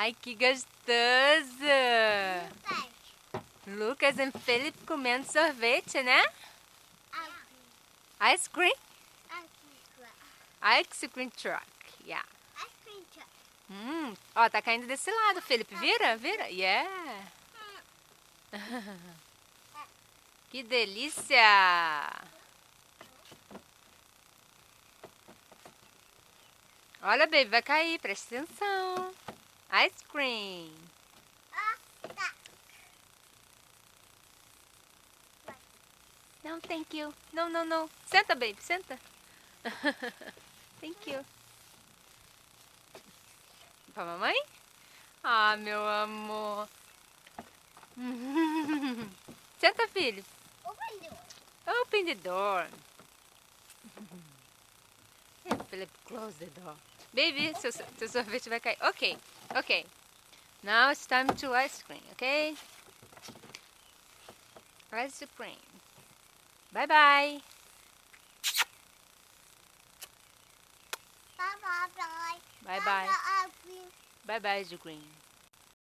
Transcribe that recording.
Ai, que gostoso! Lucas e Felipe comendo sorvete, né? Ice cream? Ice cream truck, yeah. Ó, tá caindo desse lado, Felipe. Vira, vira. Yeah. Que delícia! Olha, baby, vai cair. Presta atenção. Ice cream. Não, thank you. Não, não, não. Senta, baby, senta. Thank you. Pra mamãe? Ah, meu amor. Senta, filho. Open the door. Philip, close the door. Baby, seu sorvete vai cair. Ok, ok. Now it's time to ice cream, ok? Ice cream. Bye bye. Bye bye. Bye bye, ice cream.